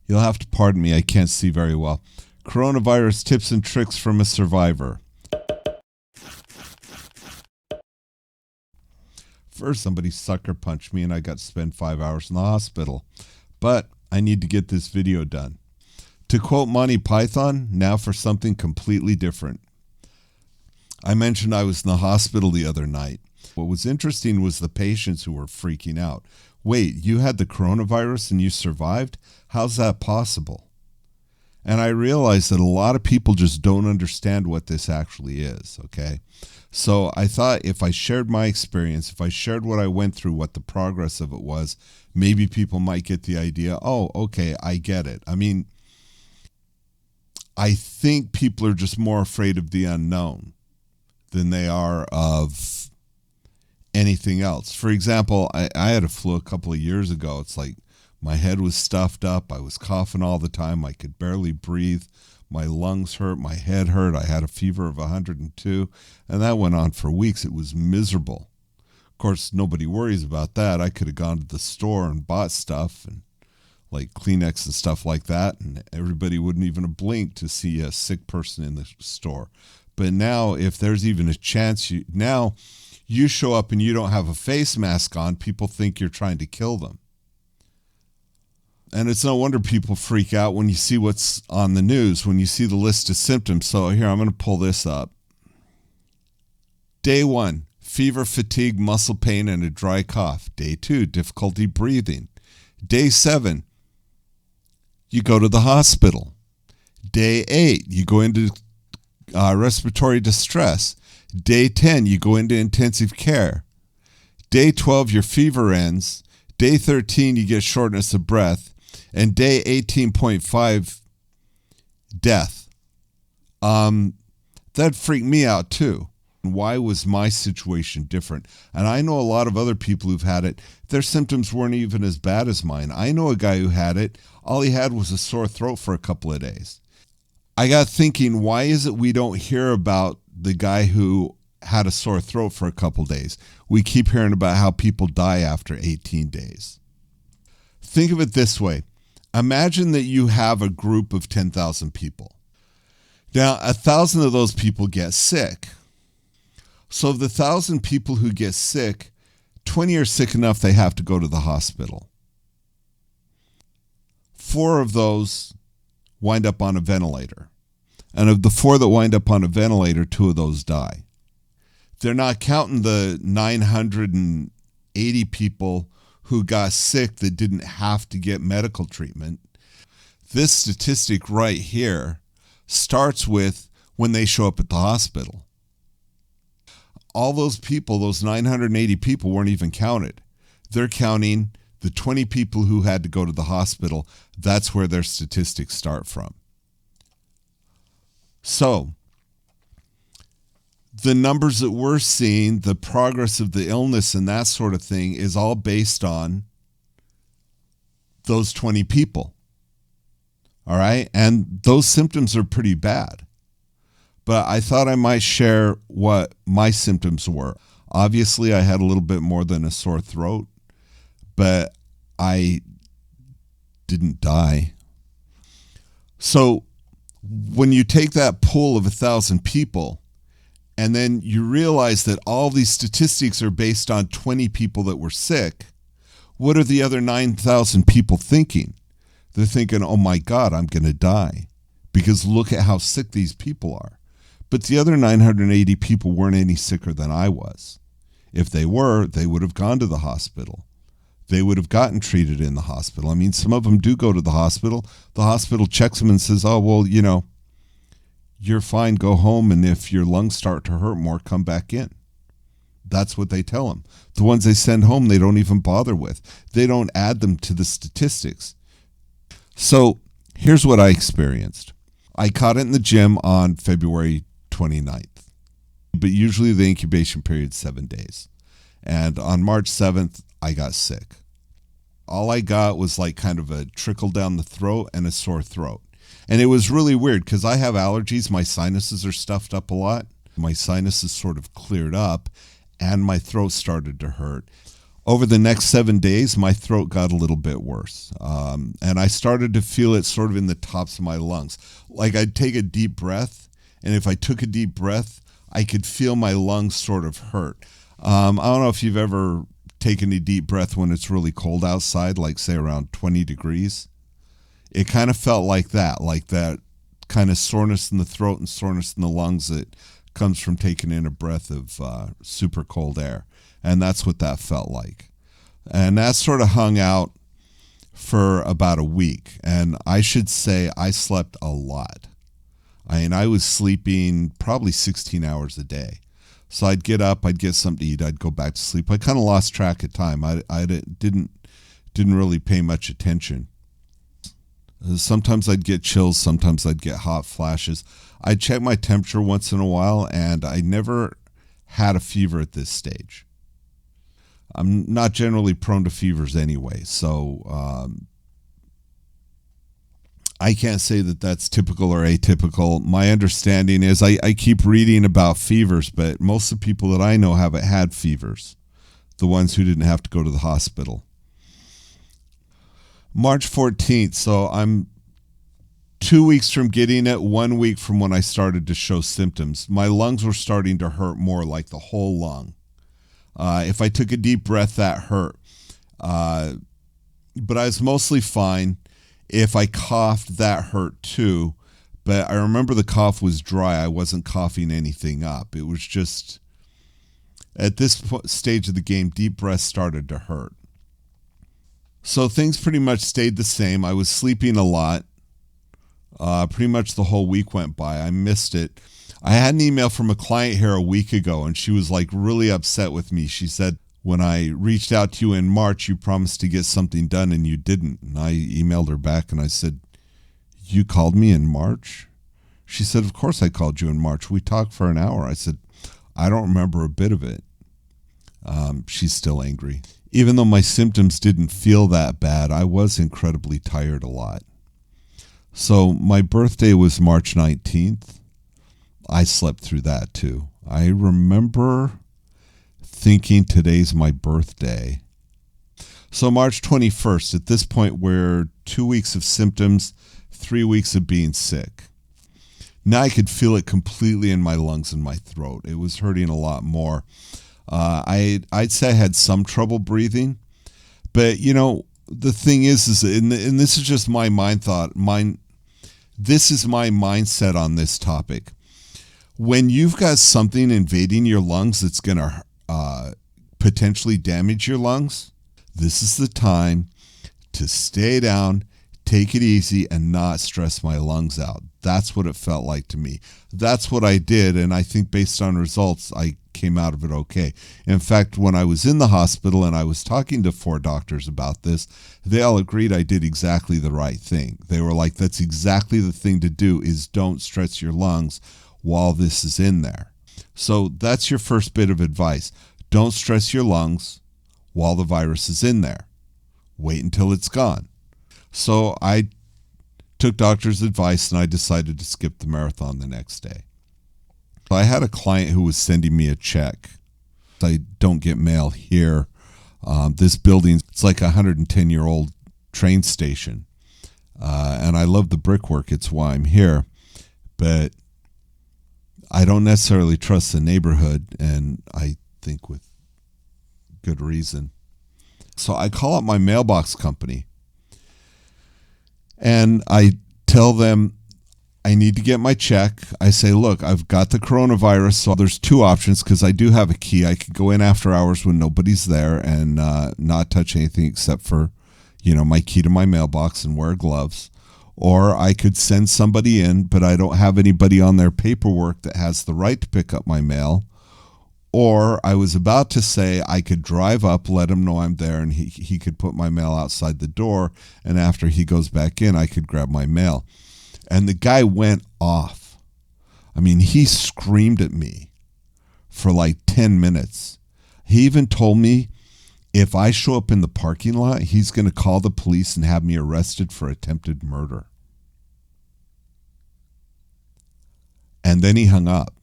You'll have to pardon me, I can't see very well. Coronavirus tips and tricks from a survivor. First, somebody sucker punched me and I got to spend 5 hours in the hospital. But I need to get this video done. To quote Monty Python, now for something completely different. I mentioned I was in the hospital the other night. What was interesting was the patients who were freaking out. Wait, you had the coronavirus and you survived? How's that possible? And I realized that a lot of people just don't understand what this actually is, okay? So I thought if I shared my experience, if I shared what I went through, what the progress of it was, maybe people might get the idea, oh, okay, I get it. I mean, I think people are just more afraid of the unknown than they are of anything else. For example, I had a flu a couple of years ago. It's like my head was stuffed up. I was coughing all the time. I could barely breathe. My lungs hurt. My head hurt. I had a fever of 102. And that went on for weeks. It was miserable. Of course, nobody worries about that. I could have gone to the store and bought stuff and like Kleenex and stuff like that. And everybody wouldn't even have blinked to see a sick person in the store. But now, if there's even a chance, you show up and you don't have a face mask on, people think you're trying to kill them. And it's no wonder people freak out when you see what's on the news, when you see the list of symptoms. So here, I'm going to pull this up. Day 1, fever, fatigue, muscle pain, and a dry cough. Day 2, difficulty breathing. Day 7, you go to the hospital. Day 8, you go into respiratory distress. Day 10, you go into intensive care. Day 12, your fever ends. Day 13, you get shortness of breath. And day 18.5, death. That freaked me out too. Why was my situation different? And I know a lot of other people who've had it. Their symptoms weren't even as bad as mine. I know a guy who had it. All he had was a sore throat for a couple of days. I got thinking, why is it we don't hear about the guy who had a sore throat for a couple days? We keep hearing about how people die after 18 days. Think of it this way. Imagine that you have a group of 10,000 people. Now, 1,000 of those people get sick. So of the 1,000 people who get sick, 20 are sick enough they have to go to the hospital. 4 of those wind up on a ventilator. And of the 4 that wind up on a ventilator, 2 of those die. They're not counting the 980 people who got sick that didn't have to get medical treatment. This statistic right here starts with when they show up at the hospital. All those people, those 980 people, weren't even counted. They're counting the 20 people who had to go to the hospital. That's where their statistics start from. So, the numbers that we're seeing, the progress of the illness and that sort of thing is all based on those 20 people. All right? And those symptoms are pretty bad. But I thought I might share what my symptoms were. Obviously, I had a little bit more than a sore throat, but I didn't die. So when you take that pool of 1,000 people, and then you realize that all these statistics are based on 20 people that were sick, what are the other 9,000 people thinking? They're thinking, oh my God, I'm going to die because look at how sick these people are. But the other 980 people weren't any sicker than I was. If they were, they would have gone to the hospital. They would have gotten treated in the hospital. I mean, some of them do go to the hospital. The hospital checks them and says, oh, well, you're fine, go home, and if your lungs start to hurt more, come back in. That's what they tell them. The ones they send home, they don't even bother with. They don't add them to the statistics. So here's what I experienced. I caught it in the gym on February 29th, but usually the incubation period is 7 days. And on March 7th, I got sick. All I got was like kind of a trickle down the throat and a sore throat. And it was really weird because I have allergies. My sinuses are stuffed up a lot. My sinuses sort of cleared up and my throat started to hurt. Over the next 7 days, my throat got a little bit worse. And I started to feel it sort of in the tops of my lungs. Like I'd take a deep breath, and if I took a deep breath, I could feel my lungs sort of hurt. I don't know if you've ever taken a deep breath when it's really cold outside, like say around 20 degrees. It kind of felt like that kind of soreness in the throat and soreness in the lungs that comes from taking in a breath of super cold air. And that's what that felt like. And that sort of hung out for about a week. And I should say I slept a lot. I mean, I was sleeping probably 16 hours a day. So I'd get up, I'd get something to eat, I'd go back to sleep. I kind of lost track of time. I didn't really pay much attention. Sometimes I'd get chills, sometimes I'd get hot flashes. I'd check my temperature once in a while, and I never had a fever at this stage. I'm not generally prone to fevers anyway, so I can't say that that's typical or atypical. My understanding is I keep reading about fevers, but most of the people that I know haven't had fevers, the ones who didn't have to go to the hospital. March 14th, so I'm 2 weeks from getting it, 1 week from when I started to show symptoms. My lungs were starting to hurt more, like the whole lung. If I took a deep breath, that hurt. But I was mostly fine. If I coughed, that hurt too. But I remember the cough was dry. I wasn't coughing anything up. It was just, at this stage of the game, deep breaths started to hurt. So things pretty much stayed the same. I was sleeping a lot. Pretty much the whole week went by. I missed it. I had an email from a client here a week ago, and she was like really upset with me. She said, when I reached out to you in March, you promised to get something done and you didn't. And I emailed her back and I said, you called me in March? She said, of course I called you in March. We talked for an hour. I said, I don't remember a bit of it. She's still angry. Even though my symptoms didn't feel that bad, I was incredibly tired a lot. So my birthday was March 19th. I slept through that too. I remember thinking today's my birthday. So March 21st, at this point we're 2 weeks of symptoms, 3 weeks of being sick. Now I could feel it completely in my lungs and my throat. It was hurting a lot more. I'd say I had some trouble breathing, but you know, the thing is and this is just my this is my mindset on this topic. When you've got something invading your lungs that's going to potentially damage your lungs, this is the time to stay down, take it easy, and not stress my lungs out. That's what it felt like to me. That's what I did, and I think based on results, I came out of it okay. In fact, when I was in the hospital and I was talking to 4 doctors about this, they all agreed I did exactly the right thing. They were like, that's exactly the thing to do, is don't stress your lungs while this is in there. So that's your first bit of advice. Don't stress your lungs while the virus is in there. Wait until it's gone. So I took doctor's advice and I decided to skip the marathon the next day. I had a client who was sending me a check. I don't get mail here. This building, it's like a 110-year-old train station. And I love the brickwork. It's why I'm here. But I don't necessarily trust the neighborhood, and I think with good reason. So I call up my mailbox company, and I tell them I need to get my check. I say, look, I've got the coronavirus, so there's 2 options because I do have a key. I could go in after hours when nobody's there and not touch anything except for, my key to my mailbox and wear gloves. Or I could send somebody in, but I don't have anybody on their paperwork that has the right to pick up my mail. Or I was about to say I could drive up, let him know I'm there, and he could put my mail outside the door, and after he goes back in, I could grab my mail. And the guy went off. I mean, he screamed at me for like 10 minutes. He even told me if I show up in the parking lot, he's going to call the police and have me arrested for attempted murder. And then he hung up.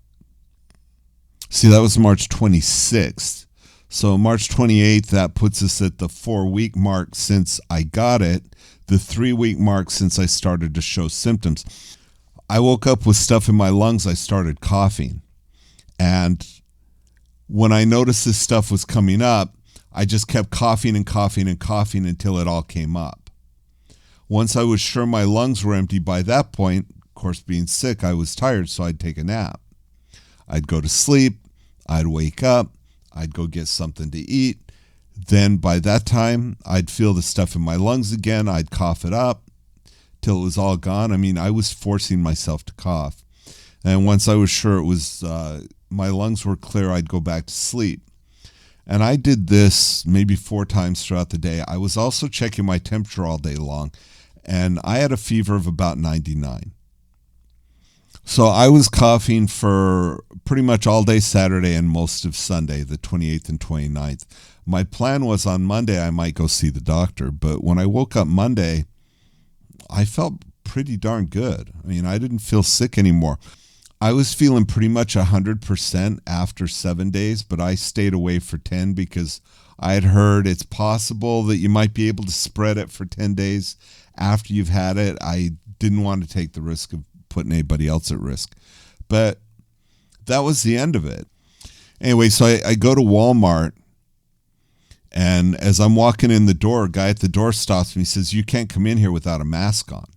See, that was March 26th. So March 28th, that puts us at the 4-week mark since I got it, the 3-week mark since I started to show symptoms. I woke up with stuff in my lungs. I started coughing. And when I noticed this stuff was coming up, I just kept coughing and coughing and coughing until it all came up. Once I was sure my lungs were empty, by that point, of course, being sick, I was tired, so I'd take a nap. I'd go to sleep. I'd wake up. I'd go get something to eat. Then by that time, I'd feel the stuff in my lungs again. I'd cough it up till it was all gone. I mean, I was forcing myself to cough. And once I was sure it was my lungs were clear, I'd go back to sleep. And I did this maybe 4 times throughout the day. I was also checking my temperature all day long, and I had a fever of about 99. So I was coughing for pretty much all day Saturday and most of Sunday, the 28th and 29th. My plan was on Monday I might go see the doctor, but when I woke up Monday, I felt pretty darn good. I mean, I didn't feel sick anymore. I was feeling pretty much 100% after 7 days, but I stayed away for 10 because I had heard it's possible that you might be able to spread it for 10 days after you've had it. I didn't want to take the risk of putting anybody else at risk. But that was the end of it. Anyway, so I go to Walmart, and as I'm walking in the door, a guy at the door stops me and says, "You can't come in here without a mask on."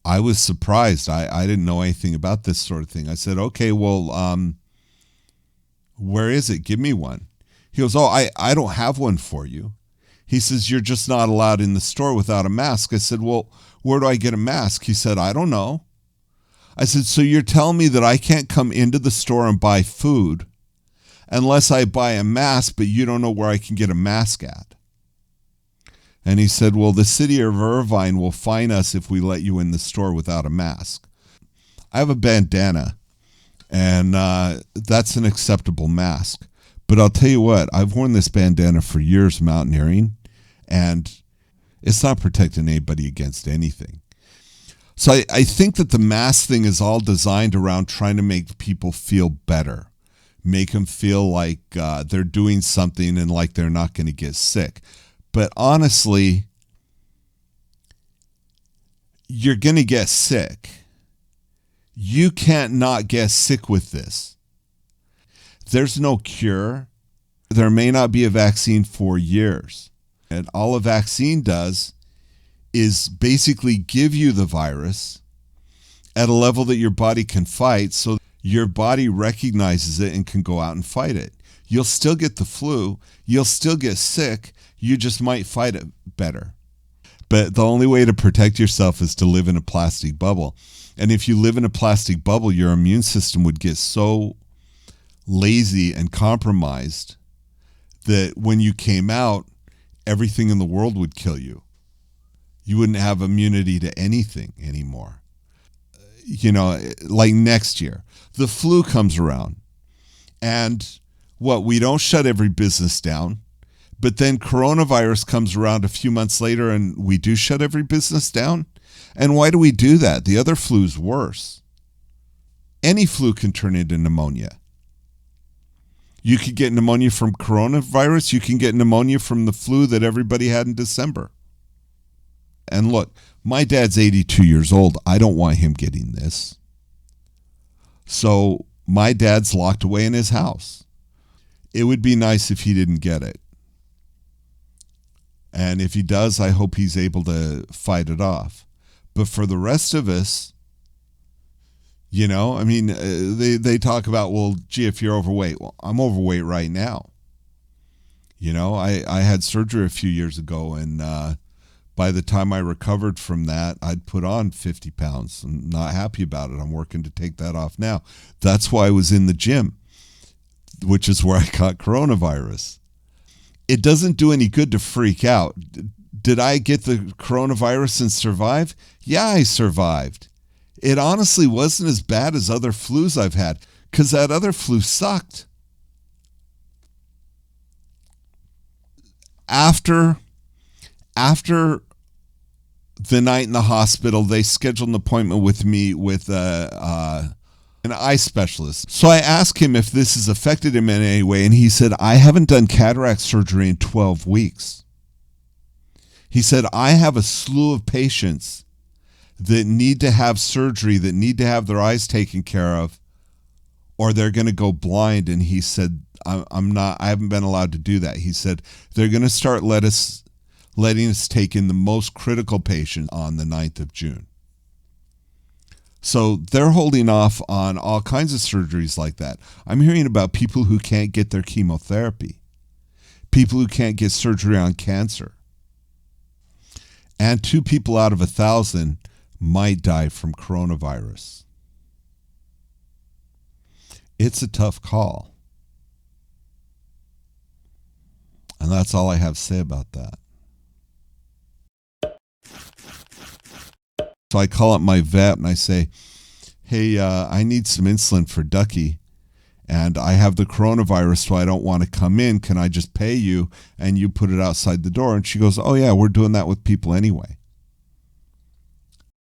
I was surprised. I didn't know anything about this sort of thing. I said, "Okay, well, where is it? Give me one." He goes, "Oh, I don't have one for you." He says, "You're just not allowed in the store without a mask." I said, "Well, where do I get a mask?" He said, "I don't know." I said, "So you're telling me that I can't come into the store and buy food unless I buy a mask, but you don't know where I can get a mask at?" And he said, "Well, the city of Irvine will fine us if we let you in the store without a mask." I have a bandana, and that's an acceptable mask. But I'll tell you what, I've worn this bandana for years mountaineering, and it's not protecting anybody against anything. So I think that the mask thing is all designed around trying to make people feel better, make them feel like they're doing something and like they're not going to get sick. But honestly, you're going to get sick. You can't not get sick with this. There's no cure. There may not be a vaccine for years. And all a vaccine does is basically give you the virus at a level that your body can fight, so your body recognizes it and can go out and fight it. You'll still get the flu. You'll still get sick. You just might fight it better. But the only way to protect yourself is to live in a plastic bubble. And if you live in a plastic bubble, your immune system would get so lazy and compromised that when you came out, everything in the world would kill you. You wouldn't have immunity to anything anymore. You know, like next year, the flu comes around, and we don't shut every business down, but then coronavirus comes around a few months later and we do shut every business down. And why do we do that? The other flu's worse. Any flu can turn into pneumonia. You could get pneumonia from coronavirus. You can get pneumonia from the flu that everybody had in December. And look, my dad's 82 years old. I don't want him getting this. So my dad's locked away in his house. It would be nice if he didn't get it. And if he does, I hope he's able to fight it off. But for the rest of us, you know, I mean, they talk about, well, gee, if you're overweight. Well, I'm overweight right now. You know, I had surgery a few years ago, and by the time I recovered from that, I'd put on 50 pounds. I'm not happy about it. I'm working to take that off now. That's why I was in the gym, which is where I got coronavirus. It doesn't do any good to freak out. Did I get the coronavirus and survive? Yeah, I survived. It honestly wasn't as bad as other flus I've had, because that other flu sucked. After the night in the hospital, they scheduled an appointment with me with a an eye specialist. So I asked him if this has affected him in any way, and he said, I haven't done cataract surgery in 12 weeks. He said, I have a slew of patients that need to have surgery, that need to have their eyes taken care of, or they're going to go blind. And he said, I haven't been allowed to do that. He said, they're going to start letting us take in the most critical patients on the 9th of June. So they're holding off on all kinds of surgeries like that. I'm hearing about people who can't get their chemotherapy, people who can't get surgery on cancer. And 2 people out of 1,000 might die from coronavirus. It's a tough call. And that's all I have to say about that. So I call up my vet and I say, hey, I need some insulin for Ducky. And I have the coronavirus, so I don't want to come in. Can I just pay you and you put it outside the door? And she goes, oh, yeah, we're doing that with people anyway.